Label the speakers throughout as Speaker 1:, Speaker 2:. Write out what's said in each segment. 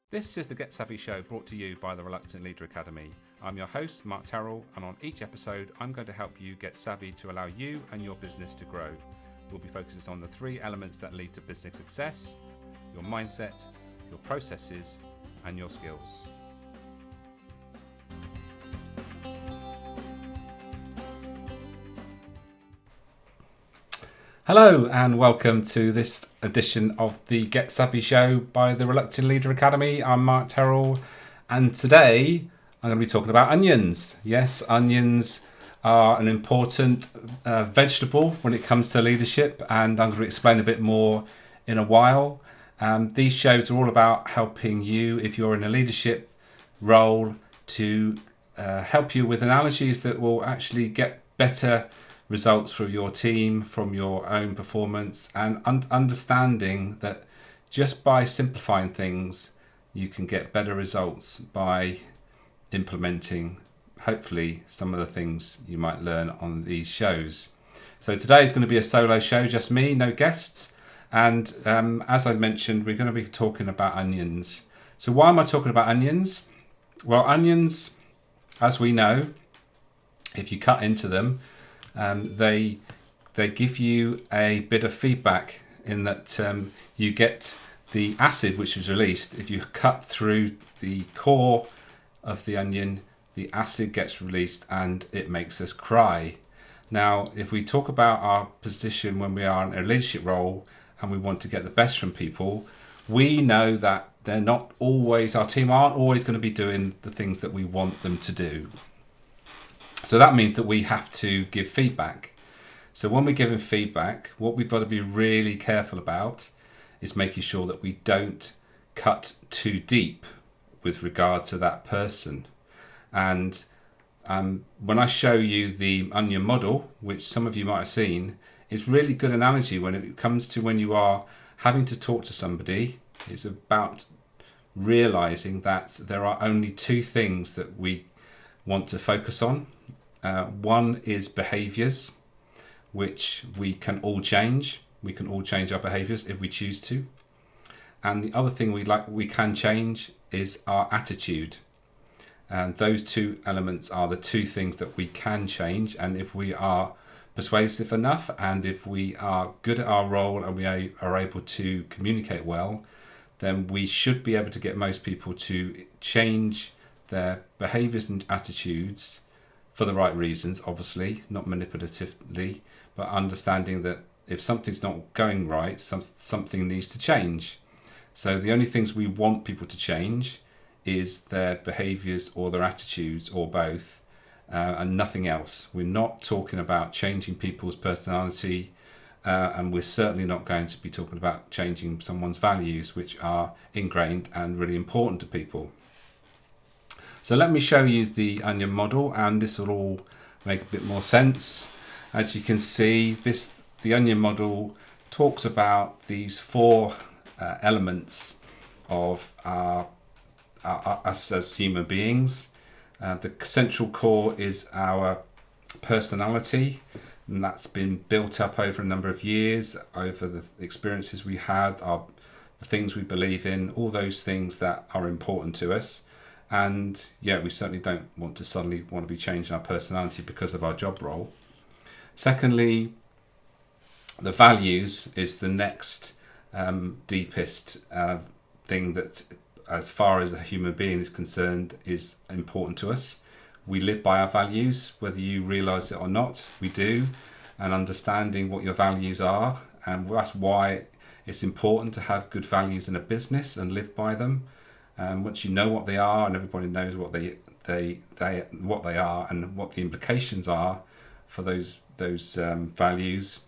Speaker 1: This is the Get Savvy Show, brought to you by the Reluctant Leader Academy. I'm your host, Mark Terrell, and on each episode, I'm going to help you get savvy to allow you and your business to grow. We'll be focusing on the 3 elements that lead to business success: your mindset, your processes, and your skills. Hello and welcome to this edition of the Get Savvy Show by the Reluctant Leader Academy. I'm Mark Terrell, and today I'm going to be talking about onions. Yes, onions are an important vegetable when it comes to leadership, and I'm going to explain a bit more in a while. These shows are all about helping you, if you're in a leadership role, to help you with analogies that will actually get better results for your team, from your own performance, and understanding that just by simplifying things you can get better results by implementing, hopefully, some of the things you might learn on these shows. So today is going to be a solo show, just me, no guests, and as I mentioned, we're going to be talking about onions. So why am I talking about onions? Well, onions, as we know, if you cut into them, they give you a bit of feedback in that you get the acid which is released. If you cut through the core of the onion, the acid gets released and it makes us cry. Now, if we talk about our position when we are in a leadership role and we want to get the best from people, we know that they're not always, our team aren't always going to be doing the things that we want them to do. So that means that we have to give feedback. So when we're giving feedback, what we've got to be really careful about is making sure that we don't cut too deep with regard to that person. And when I show you the onion model, which some of you might have seen, it's really good analogy when it comes to when you are having to talk to somebody. It's about realizing that there are only 2 things that we want to focus on. One is behaviors, which we can all change. We can all change our behaviors if we choose to. And the other thing we can change is our attitude. And those 2 elements are the 2 things that we can change. And if we are persuasive enough, and if we are good at our role and we are able to communicate well, then we should be able to get most people to change their behaviours and attitudes for the right reasons, obviously, not manipulatively, but understanding that if something's not going right, something needs to change. So the only things we want people to change is their behaviours or their attitudes or both, and nothing else. We're not talking about changing people's personality, and we're certainly not going to be talking about changing someone's values, which are ingrained and really important to people. So let me show you the onion model, and this will all make a bit more sense. As you can see, the onion model talks about these four elements of us as human beings. The central core is our personality, and that's been built up over a number of years, over the experiences we had, the things we believe in, all those things that are important to us. And yeah, we certainly don't want to be changing our personality because of our job role. Secondly, the values is the next deepest thing that, as far as a human being is concerned, is important to us. We live by our values, whether you realise it or not, we do. And understanding what your values are, and that's why it's important to have good values in a business and live by them. Once you know what they are, and everybody knows what they are and what the implications are for those values,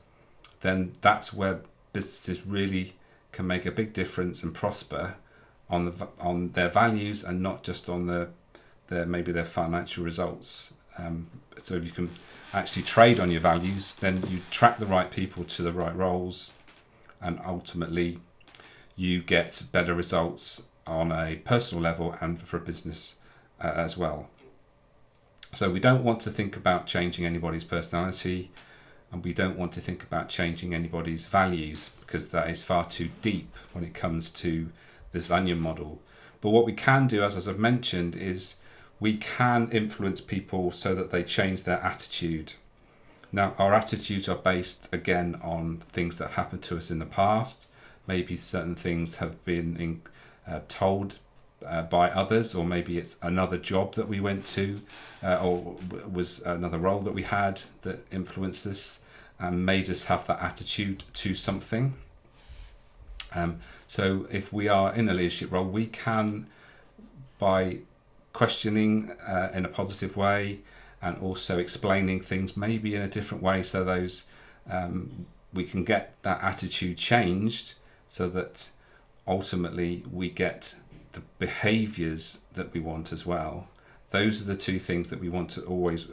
Speaker 1: then that's where businesses really can make a big difference and prosper on their values, and not just on their financial results. So if you can actually trade on your values, then you attract the right people to the right roles, and ultimately you get better results on a personal level and for a business as well. So we don't want to think about changing anybody's personality, and we don't want to think about changing anybody's values, because that is far too deep when it comes to this onion model. But what we can do, as I've mentioned, is we can influence people so that they change their attitude. Now, our attitudes are based again on things that happened to us in the past. Maybe certain things have been told by others, or maybe it's another job that we went to, or was another role that we had that influenced us and made us have that attitude to something. So if we are in a leadership role, we can, by questioning in a positive way, and also explaining things maybe in a different way, so those we can get that attitude changed, so that ultimately we get the behaviours that we want as well. Those are the two things that we want to always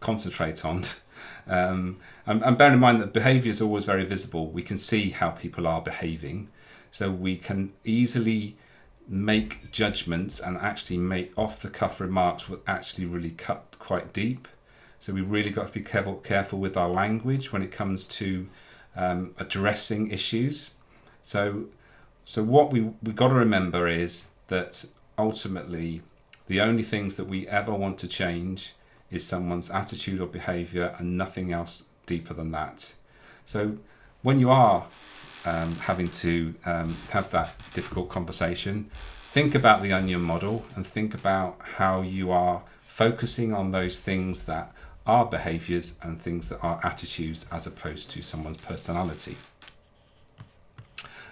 Speaker 1: concentrate on. And bear in mind that behaviour is always very visible. We can see how people are behaving, so we can easily make judgments and actually make off-the-cuff remarks will actually really cut quite deep. So we really got to be careful with our language when it comes to addressing issues. So what we got to remember is that ultimately the only things that we ever want to change is someone's attitude or behaviour, and nothing else deeper than that. So when you are having to have that difficult conversation, think about the onion model and think about how you are focusing on those things that are behaviours and things that are attitudes, as opposed to someone's personality.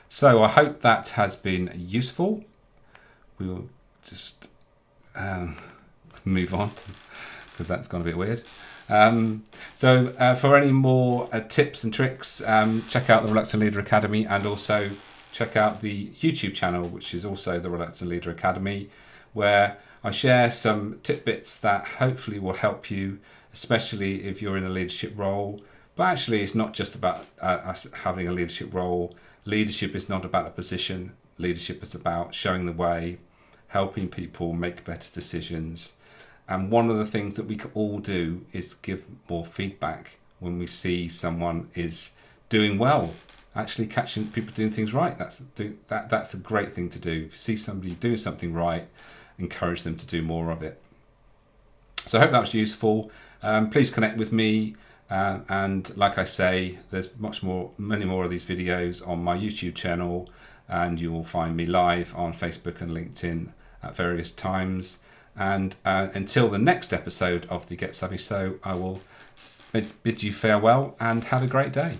Speaker 1: So I hope that has been useful. We will just move on, because that's gone a bit weird. So for any more tips and tricks, check out the Reluctant Leader Academy, and also check out the YouTube channel, which is also the Reluctant Leader Academy, where I share some tidbits that hopefully will help you, especially if you're in a leadership role. But actually, it's not just about us having a leadership role. Leadership is not about a position. Leadership is about showing the way, helping people make better decisions. And one of the things that we can all do is give more feedback when we see someone is doing well, actually catching people doing things right. That's a great thing to do. If you see somebody doing something right, encourage them to do more of it. So I hope that was useful. Please connect with me. And like I say, there's many more of these videos on my YouTube channel, and you will find me live on Facebook and LinkedIn at various times. And until the next episode of the Get Savvy Show, I will bid you farewell and have a great day.